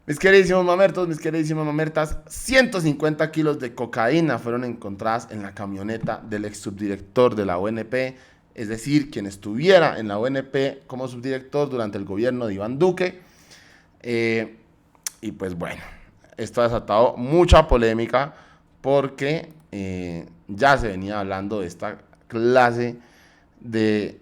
Mis queridísimos mamertos, mis queridísimas mamertas, 150 kilos de cocaína fueron encontradas en la camioneta del ex subdirector de la ONP, es decir, quien estuviera en la ONP como subdirector durante el gobierno de Iván Duque. Y pues bueno, esto ha desatado mucha polémica porque ya se venía hablando de esta clase de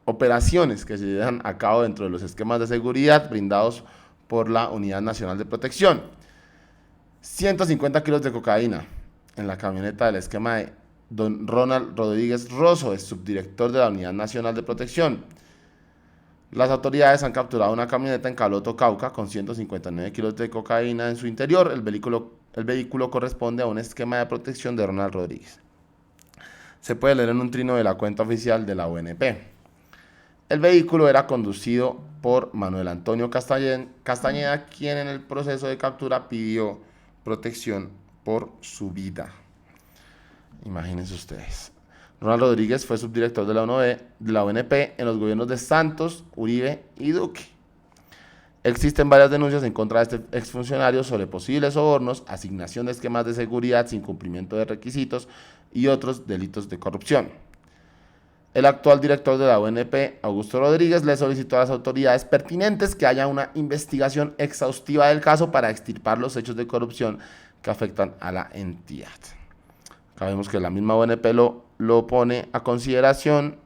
operaciones que se llevan a cabo dentro de los esquemas de seguridad brindados por la Unidad Nacional de Protección. 150 kilos de cocaína en la camioneta del esquema de don Ronald Rodríguez Rosso, es subdirector de la Unidad Nacional de Protección. Las autoridades han capturado una camioneta en Caloto, Cauca, con 159 kilos de cocaína en su interior. El vehículo corresponde a un esquema de protección de Ronald Rodríguez. Se puede leer en un trino de la cuenta oficial de la ONP. El vehículo era conducido por Manuel Antonio Castañeda, quien en el proceso de captura pidió protección por su vida. Imagínense ustedes. Ronald Rodríguez fue subdirector de la ONP en los gobiernos de Santos, Uribe y Duque. Existen varias denuncias en contra de este exfuncionario sobre posibles sobornos, asignación de esquemas de seguridad sin cumplimiento de requisitos y otros delitos de corrupción. El actual director de la ONP, Augusto Rodríguez, le solicitó a las autoridades pertinentes que haya una investigación exhaustiva del caso para extirpar los hechos de corrupción que afectan a la entidad. Acá vemos que la misma ONP lo pone a consideración.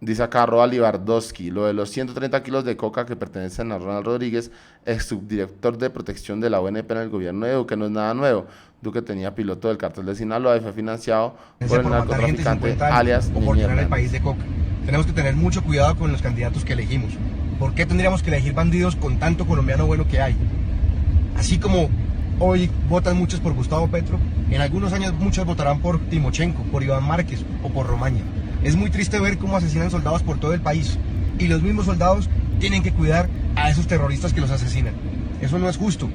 Dice acá Roa Libardowski, lo de los 130 kilos de coca que pertenecen a Ronald Rodríguez, ex subdirector de protección de la ONP en el gobierno de Duque, no es nada nuevo. Duque tenía piloto del cartel de Sinaloa y fue financiado por el narcotraficante alias Niñera. El país de coca. Tenemos que tener mucho cuidado con los candidatos que elegimos. ¿Por qué tendríamos que elegir bandidos con tanto colombiano bueno que hay? Así como hoy votan muchos por Gustavo Petro, en algunos años muchos votarán por Timochenko, por Iván Márquez o por Romaña. Es muy triste ver cómo asesinan soldados por todo el país y los mismos soldados tienen que cuidar a esos terroristas que los asesinan. Eso no es justo.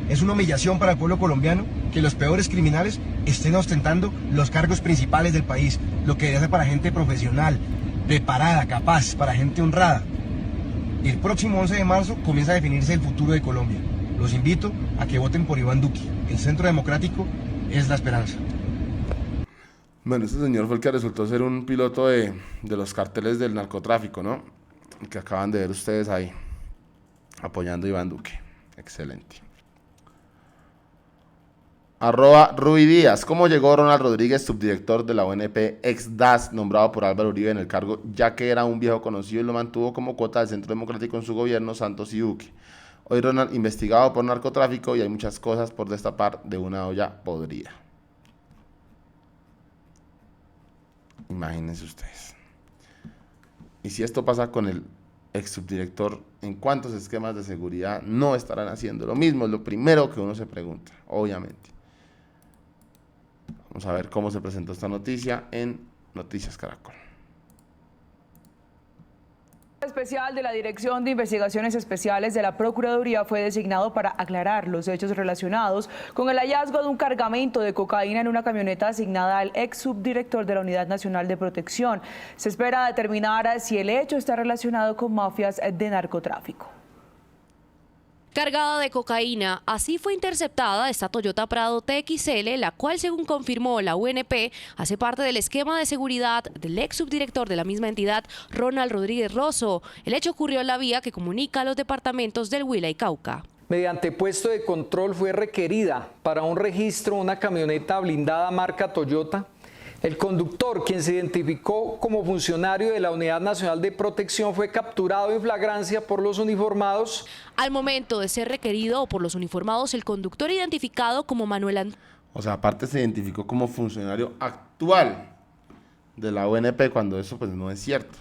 Es una humillación para el pueblo colombiano que los peores criminales estén ostentando los cargos principales del país, lo que debe ser para gente profesional, preparada, capaz, para gente honrada. Y el próximo 11 de marzo comienza a definirse el futuro de Colombia. Los invito a que voten por Iván Duque. El Centro Democrático es la esperanza. Bueno, este señor fue el que resultó ser un piloto de los carteles del narcotráfico, ¿no? Que acaban de ver ustedes ahí, apoyando a Iván Duque. Excelente. @Rui Díaz. ¿Cómo llegó Ronald Rodríguez, subdirector de la ONP, ex DAS, nombrado por Álvaro Uribe en el cargo, ya que era un viejo conocido y lo mantuvo como cuota del Centro Democrático en su gobierno, Santos y Duque? Hoy Ronald investigado por narcotráfico y hay muchas cosas por destapar de una olla podrida. Imagínense ustedes. Y si esto pasa con el ex subdirector, ¿en cuántos esquemas de seguridad no estarán haciendo lo mismo? Es lo primero que uno se pregunta, obviamente. Vamos a ver cómo se presentó esta noticia en Noticias Caracol. Especial de la Dirección de Investigaciones Especiales de la Procuraduría fue designado para aclarar los hechos relacionados con el hallazgo de un cargamento de cocaína en una camioneta asignada al ex subdirector de la Unidad Nacional de Protección. Se espera determinar si el hecho está relacionado con mafias de narcotráfico. Cargada de cocaína, así fue interceptada esta Toyota Prado TXL, la cual, según confirmó la UNP, hace parte del esquema de seguridad del ex subdirector de la misma entidad, Ronald Rodríguez Rosso. El hecho ocurrió en la vía que comunica a los departamentos del Huila y Cauca. Mediante puesto de control fue requerida para un registro una camioneta blindada marca Toyota. El conductor, quien se identificó como funcionario de la Unidad Nacional de Protección, fue capturado en flagrancia por los uniformados. Al momento de ser requerido por los uniformados, el conductor identificado como Manuel Antonio. O sea, aparte se identificó como funcionario actual de la ONP, cuando eso pues no es cierto.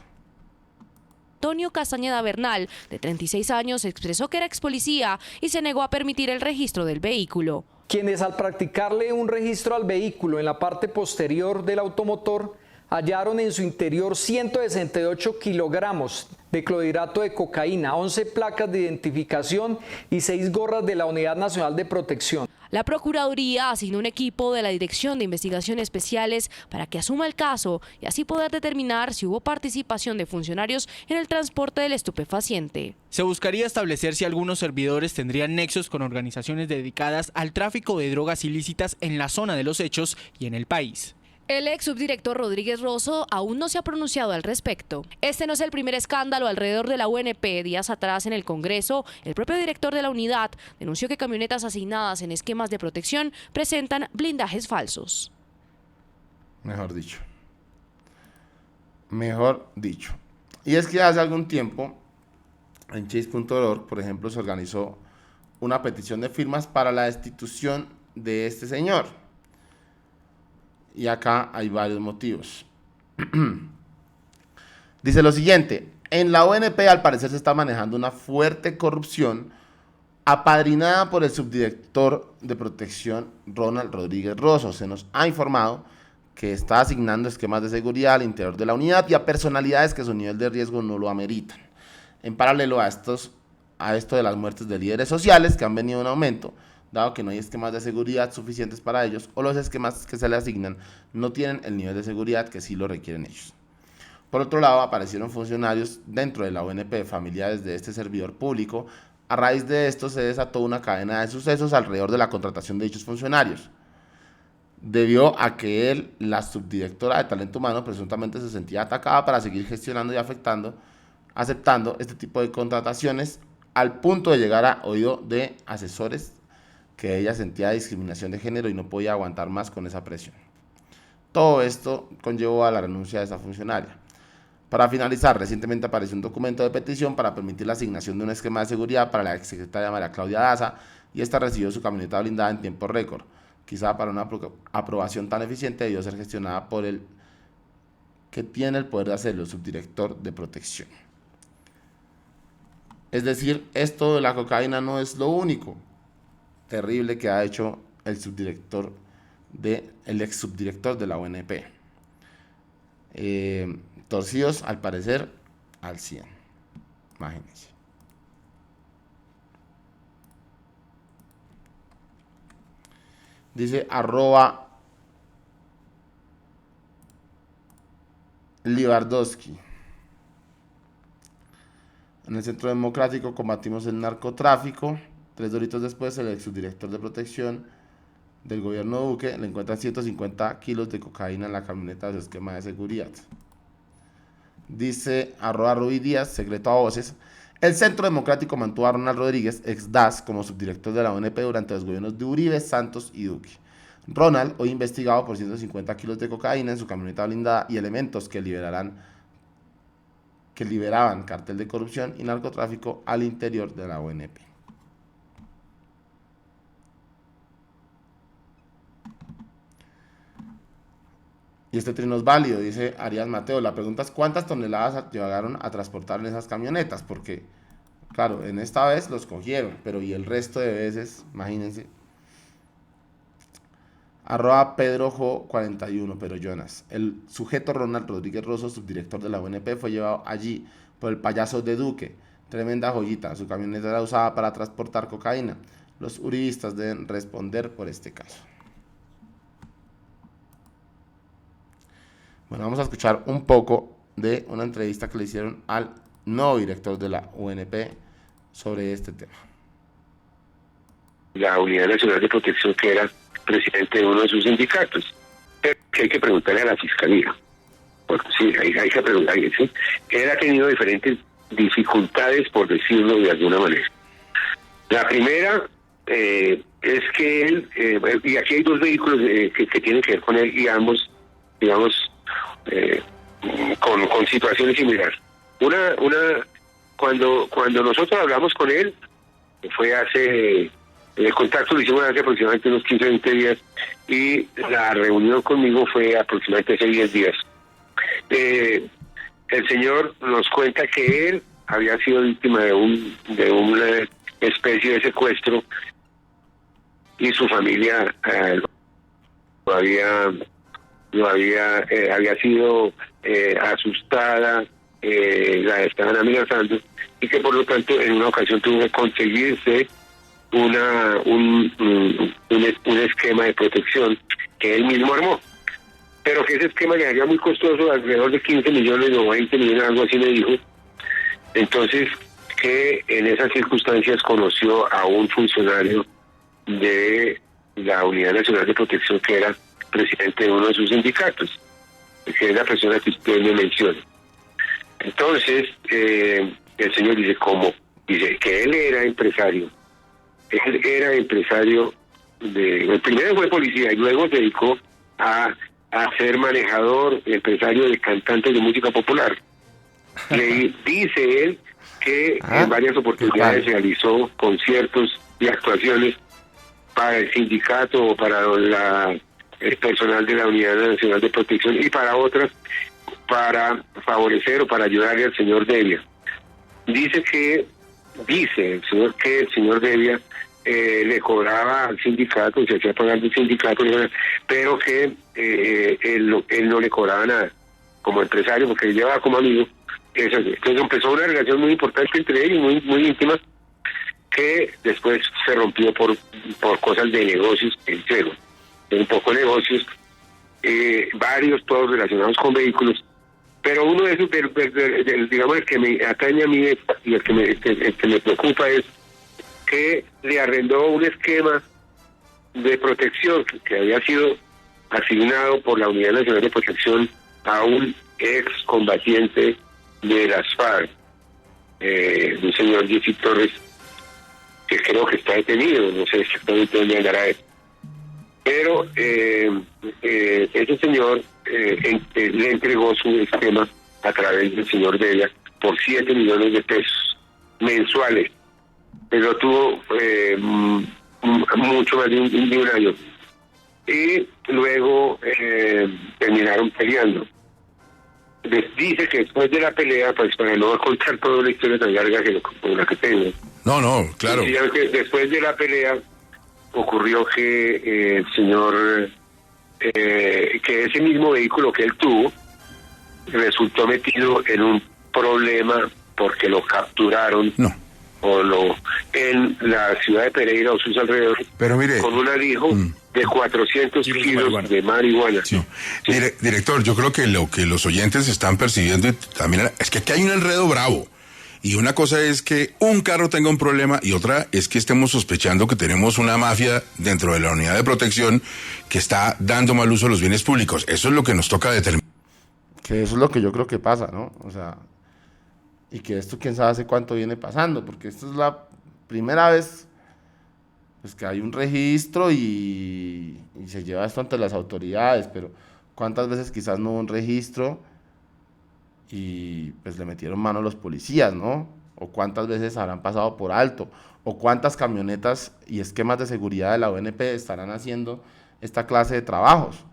Antonio Castañeda Bernal, de 36 años, expresó que era ex policía y se negó a permitir el registro del vehículo. Quienes, al practicarle un registro al vehículo en la parte posterior del automotor, hallaron en su interior 168 kilogramos de clorhidrato de cocaína, 11 placas de identificación y 6 gorras de la Unidad Nacional de Protección. La Procuraduría asignó un equipo de la Dirección de Investigaciones Especiales para que asuma el caso y así poder determinar si hubo participación de funcionarios en el transporte del estupefaciente. Se buscaría establecer si algunos servidores tendrían nexos con organizaciones dedicadas al tráfico de drogas ilícitas en la zona de los hechos y en el país. El ex subdirector Rodríguez Rosso aún no se ha pronunciado al respecto. Este no es el primer escándalo alrededor de la UNP. Días atrás en el Congreso, el propio director de la unidad denunció que camionetas asignadas en esquemas de protección presentan blindajes falsos. Mejor dicho. Mejor dicho. Y es que hace algún tiempo, en Chase.org, por ejemplo, se organizó una petición de firmas para la destitución de este señor. Y acá hay varios motivos. Dice lo siguiente: en la ONP al parecer se está manejando una fuerte corrupción apadrinada por el subdirector de protección Ronald Rodríguez Rosso. Se nos ha informado que está asignando esquemas de seguridad al interior de la unidad y a personalidades que su nivel de riesgo no lo ameritan. En paralelo a esto de las muertes de líderes sociales que han venido en aumento, dado que no hay esquemas de seguridad suficientes para ellos, o los esquemas que se le asignan no tienen el nivel de seguridad que sí lo requieren ellos. Por otro lado, aparecieron funcionarios dentro de la ONP, familiares de este servidor público. A raíz de esto se desató una cadena de sucesos alrededor de la contratación de dichos funcionarios. Debió a que la subdirectora de talento humano, presuntamente se sentía atacada para seguir gestionando y aceptando este tipo de contrataciones, al punto de llegar a oído de asesores que ella sentía discriminación de género y no podía aguantar más con esa presión. Todo esto conllevó a la renuncia de esa funcionaria. Para finalizar, recientemente apareció un documento de petición para permitir la asignación de un esquema de seguridad para la exsecretaria María Claudia Daza, y esta recibió su camioneta blindada en tiempo récord. Quizá para una aprobación tan eficiente debió ser gestionada por el que tiene el poder de hacerlo, el subdirector de protección. Es decir, esto de la cocaína no es lo único terrible que ha hecho el ex subdirector de la ONP. Torcidos al parecer al 100. Imagínense. Dice @Libardowski. En el Centro Democrático combatimos el narcotráfico. 3 doritos después, el ex subdirector de protección del gobierno Duque le encuentran 150 kilos de cocaína en la camioneta de su esquema de seguridad. Dice @Rubí Díaz, secreto a voces: el Centro Democrático mantuvo a Ronald Rodríguez, ex DAS, como subdirector de la ONP durante los gobiernos de Uribe, Santos y Duque. Ronald, hoy investigado por 150 kilos de cocaína en su camioneta blindada y elementos que liberaban cartel de corrupción y narcotráfico al interior de la ONP. Y este trino es válido, dice Arias Mateo. La pregunta es: ¿cuántas toneladas llegaron a transportar en esas camionetas? Porque, claro, en esta vez los cogieron, pero y el resto de veces, imagínense. @PedroJo41, pero Jonas. El sujeto Ronald Rodríguez Rosso, subdirector de la ONP, fue llevado allí por el payaso de Duque. Tremenda joyita. Su camioneta era usada para transportar cocaína. Los uribistas deben responder por este caso. Bueno, vamos a escuchar un poco de una entrevista que le hicieron al nuevo director de la UNP sobre este tema. La Unidad Nacional de Protección, que era presidente de uno de sus sindicatos, que hay que preguntarle a la Fiscalía, porque sí, hay que preguntarle, ¿sí? Él ha tenido diferentes dificultades, por decirlo de alguna manera. La primera es que él, y aquí hay 2 vehículos que tienen que ver con él, y ambos, digamos, con situaciones similares. Cuando nosotros hablamos con él, fue hace, el contacto lo hicimos hace aproximadamente unos 15 o 20 días, y la reunión conmigo fue aproximadamente hace 10 días. El señor nos cuenta que él había sido víctima de una especie de secuestro, y su familia había sido asustada, la estaban amenazando y que por lo tanto en una ocasión tuvo que conseguirse un esquema de protección que él mismo armó, pero que ese esquema le haría muy costoso, alrededor de 15 millones o 20 millones, algo así me dijo. Entonces, que en esas circunstancias conoció a un funcionario de la Unidad Nacional de Protección que era presidente de uno de sus sindicatos, que es la persona que usted me menciona. Entonces, el señor dice que él era empresario. Él era empresario primero fue policía y luego se dedicó a ser manejador, empresario de cantantes de música popular. Le dice él que en varias oportunidades realizó conciertos y actuaciones para el sindicato o para el personal de la Unidad Nacional de Protección y para otras, para favorecer o para ayudarle al señor Devia. Dice el señor Devia le cobraba al sindicato, se hacía pagar del sindicato, pero que él no le cobraba nada como empresario, porque él llevaba como amigo. Entonces empezó una relación muy importante entre ellos, muy, muy íntima, que después se rompió por cosas de negocios, un poco de negocios, varios, todos relacionados con vehículos, pero uno de esos, digamos, el que me atañe a mí y el que me preocupa es que le arrendó un esquema de protección que había sido asignado por la Unidad Nacional de Protección a un ex combatiente de las FARC, un señor Jesse Torres, que creo que está detenido, no sé exactamente dónde andará él. Pero ese señor le entregó su esquema a través del señor Devia por 7 millones de pesos mensuales. Pero tuvo mucho más de un año. Y luego terminaron peleando. Dice que después de la pelea, pues para no contar toda la historia tan larga como la que tengo. No, claro. Que después de la pelea ocurrió que el señor, que ese mismo vehículo que él tuvo, resultó metido en un problema porque lo capturaron. En la ciudad de Pereira o sus alrededores, pero mire, con un alijo de 400 kilos de marihuana. Sí. Director, yo creo que lo que los oyentes están percibiendo también es que aquí hay un enredo bravo. Y una cosa es que un carro tenga un problema y otra es que estemos sospechando que tenemos una mafia dentro de la unidad de protección que está dando mal uso a los bienes públicos. Eso es lo que nos toca determinar. Que eso es lo que yo creo que pasa, ¿no? O sea, y que esto quién sabe hace cuánto viene pasando, porque esto es la primera vez pues, que hay un registro y se lleva esto ante las autoridades, pero cuántas veces quizás no hubo un registro y pues le metieron mano a los policías, ¿no? O cuántas veces habrán pasado por alto, o cuántas camionetas y esquemas de seguridad de la ONP estarán haciendo esta clase de trabajos,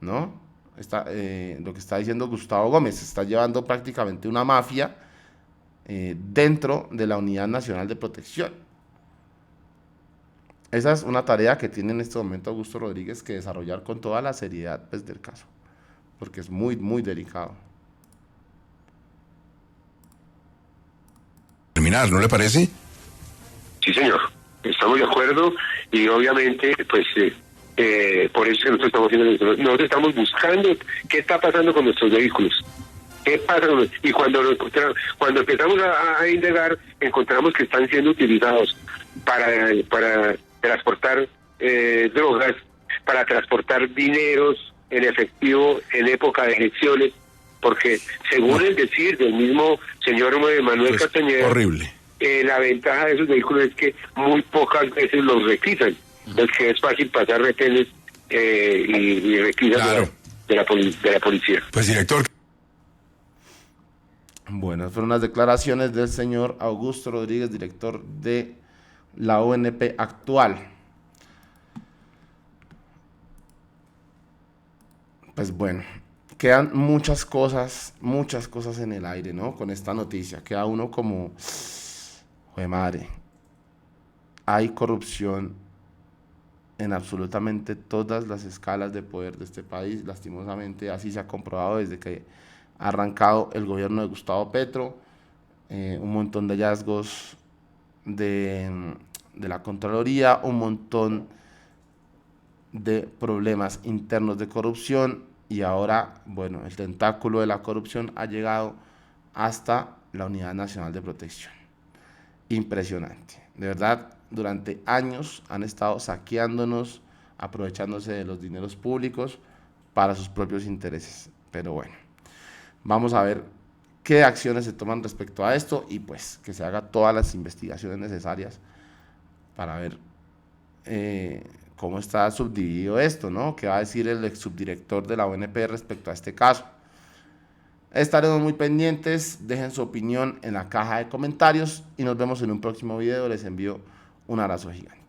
¿no? Lo que está diciendo Gustavo Gómez, se está llevando prácticamente una mafia dentro de la Unidad Nacional de Protección. Esa es una tarea que tiene en este momento Augusto Rodríguez que desarrollar con toda la seriedad pues, del caso, porque es muy, muy delicado. Terminar, ¿no le parece? Sí, señor, estamos de acuerdo y obviamente, pues, por eso que nosotros estamos haciendo esto. Nosotros estamos buscando qué está pasando con nuestros vehículos. ¿Qué pasa? Y cuando empezamos a indagar, encontramos que están siendo utilizados para transportar drogas, para transportar dineros en efectivo en época de elecciones, porque según el decir del mismo señor Manuel Castañeda, horrible. La ventaja de esos vehículos es que muy pocas veces los requisan, es que es fácil pasar retenes y requisas claro. de la policía. Pues director. Bueno, fueron las declaraciones del señor Augusto Rodríguez, director de la ONP actual. Pues bueno, quedan muchas cosas en el aire, ¿no? Con esta noticia, queda uno como, ¡jue madre! Hay corrupción en absolutamente todas las escalas de poder de este país, lastimosamente así se ha comprobado desde que ha arrancado el gobierno de Gustavo Petro, un montón de hallazgos de la Contraloría, un montón de problemas internos de corrupción y ahora, bueno, el tentáculo de la corrupción ha llegado hasta la Unidad Nacional de Protección. Impresionante, de verdad, durante años han estado saqueándonos, aprovechándose de los dineros públicos para sus propios intereses, pero bueno, vamos a ver qué acciones se toman respecto a esto y pues que se haga todas las investigaciones necesarias para ver cómo está subdividido esto, ¿no? ¿Qué va a decir el ex subdirector de la ONP respecto a este caso? Estaremos muy pendientes, dejen su opinión en la caja de comentarios y nos vemos en un próximo video. Les envío un abrazo gigante.